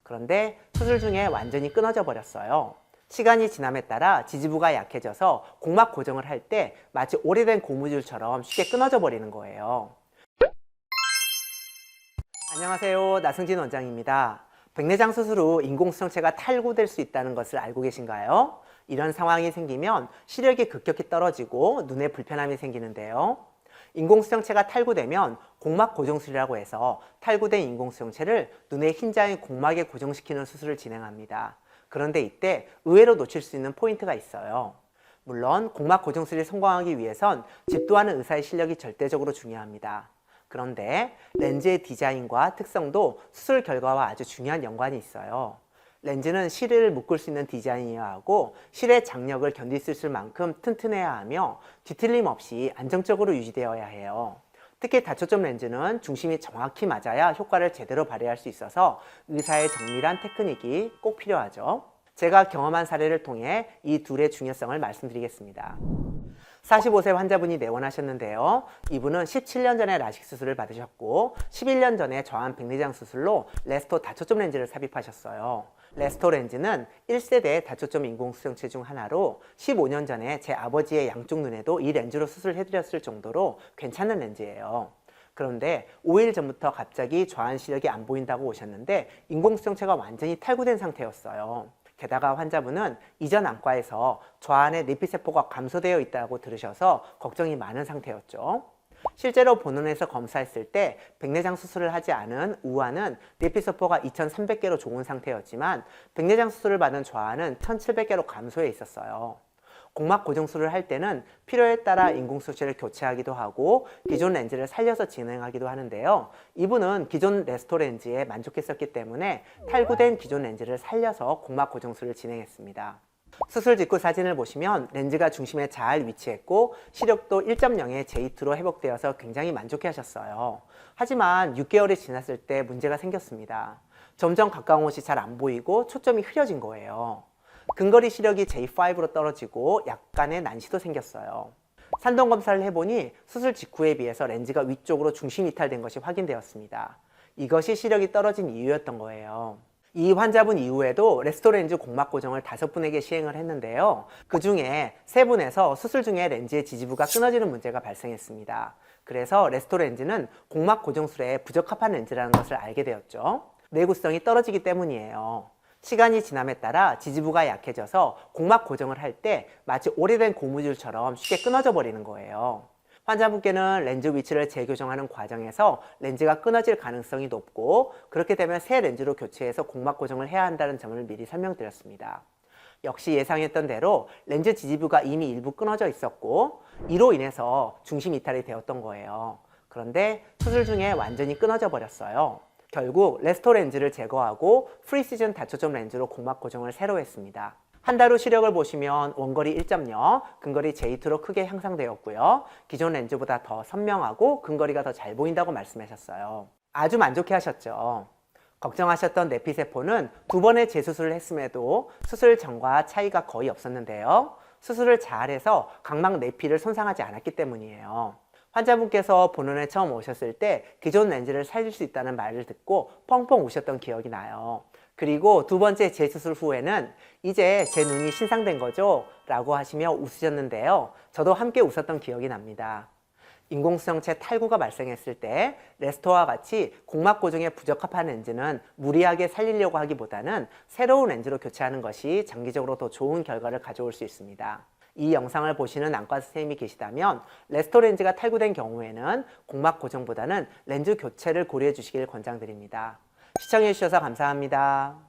그런데 수술 중에 완전히 끊어져 버렸어요. 시간이 지남에 따라 지지부가 약해져서 공막 고정을 할 때 마치 오래된 고무줄처럼 쉽게 끊어져 버리는 거예요. 안녕하세요. 나승진 원장입니다. 백내장 수술 후 인공수정체가 탈구될 수 있다는 것을 알고 계신가요? 이런 상황이 생기면 시력이 급격히 떨어지고 눈에 불편함이 생기는데요. 인공수정체가 탈구되면 공막 고정술이라고 해서 탈구된 인공수정체를 눈의 흰자인 공막에 고정시키는 수술을 진행합니다. 그런데 이때 의외로 놓칠 수 있는 포인트가 있어요. 물론 공막 고정술이 성공하기 위해선 집도하는 의사의 실력이 절대적으로 중요합니다. 그런데 렌즈의 디자인과 특성도 수술 결과와 아주 중요한 연관이 있어요. 렌즈는 실을 묶을 수 있는 디자인이어야 하고 실의 장력을 견딜 수 있을 만큼 튼튼해야 하며 뒤틀림 없이 안정적으로 유지되어야 해요. 특히 다초점 렌즈는 중심이 정확히 맞아야 효과를 제대로 발휘할 수 있어서 의사의 정밀한 테크닉이 꼭 필요하죠. 제가 경험한 사례를 통해 이 둘의 중요성을 말씀드리겠습니다. 45세 환자분이 내원하셨는데요. 이분은 17년 전에 라식 수술을 받으셨고 11년 전에 저한 백내장 수술로 레스토 다초점 렌즈를 삽입하셨어요. 레스토 렌즈는 1세대 다초점 인공수정체 중 하나로 15년 전에 제 아버지의 양쪽 눈에도 이 렌즈로 수술해드렸을 정도로 괜찮은 렌즈예요. 그런데 5일 전부터 갑자기 저한 시력이 안 보인다고 오셨는데 인공수정체가 완전히 탈구된 상태였어요. 게다가 환자분은 이전 안과에서 저한의 내피세포가 감소되어 있다고 들으셔서 걱정이 많은 상태였죠. 실제로 본원에서 검사했을 때 백내장 수술을 하지 않은 우한은 내피세포가 2300개로 좋은 상태였지만 백내장 수술을 받은 저한은 1700개로 감소해 있었어요. 공막 고정술을 할 때는 필요에 따라 인공수정체를 교체하기도 하고 기존 렌즈를 살려서 진행하기도 하는데요. 이분은 기존 레스토 렌즈에 만족했었기 때문에 탈구된 기존 렌즈를 살려서 공막 고정술을 진행했습니다. 수술 직후 사진을 보시면 렌즈가 중심에 잘 위치했고 시력도 1.0의 J2로 회복되어서 굉장히 만족해 하셨어요. 하지만 6개월이 지났을 때 문제가 생겼습니다. 점점 가까운 곳이 잘 안 보이고 초점이 흐려진 거예요. 근거리 시력이 J5로 떨어지고 약간의 난시도 생겼어요. 산동 검사를 해보니 수술 직후에 비해서 렌즈가 위쪽으로 중심 이탈된 것이 확인되었습니다. 이것이 시력이 떨어진 이유였던 거예요. 이 환자분 이후에도 레스토 렌즈 공막 고정을 5분에게 시행을 했는데요. 그 중에 3분에서 수술 중에 렌즈의 지지부가 끊어지는 문제가 발생했습니다. 그래서 레스토 렌즈는 공막 고정술에 부적합한 렌즈라는 것을 알게 되었죠. 내구성이 떨어지기 때문이에요. 시간이 지남에 따라 지지부가 약해져서 공막 고정을 할 때 마치 오래된 고무줄처럼 쉽게 끊어져 버리는 거예요. 환자분께는 렌즈 위치를 재교정하는 과정에서 렌즈가 끊어질 가능성이 높고 그렇게 되면 새 렌즈로 교체해서 공막 고정을 해야 한다는 점을 미리 설명드렸습니다. 역시 예상했던 대로 렌즈 지지부가 이미 일부 끊어져 있었고 이로 인해서 중심 이탈이 되었던 거예요. 그런데 수술 중에 완전히 끊어져 버렸어요. 결국 레스토 렌즈를 제거하고 프리시즌 다초점 렌즈로 공막 고정을 새로 했습니다. 한 달 후 시력을 보시면 원거리 1.0, 근거리 J2로 크게 향상되었고요. 기존 렌즈보다 더 선명하고 근거리가 더 잘 보인다고 말씀하셨어요. 아주 만족해 하셨죠. 걱정하셨던 내피세포는 2번의 재수술을 했음에도 수술 전과 차이가 거의 없었는데요. 수술을 잘해서 각막 내피를 손상하지 않았기 때문이에요. 환자분께서 본원에 처음 오셨을 때 기존 렌즈를 살릴 수 있다는 말을 듣고 펑펑 우셨던 기억이 나요. 그리고 2번째 재수술 후에는 이제 제 눈이 신상된 거죠? 라고 하시며 웃으셨는데요. 저도 함께 웃었던 기억이 납니다. 인공수정체 탈구가 발생했을 때 레스토와 같이 공막 고정에 부적합한 렌즈는 무리하게 살리려고 하기보다는 새로운 렌즈로 교체하는 것이 장기적으로 더 좋은 결과를 가져올 수 있습니다. 이 영상을 보시는 안과 선생님이 계시다면 레스토 렌즈가 탈구된 경우에는 공막 고정보다는 렌즈 교체를 고려해 주시길 권장드립니다. 시청해 주셔서 감사합니다.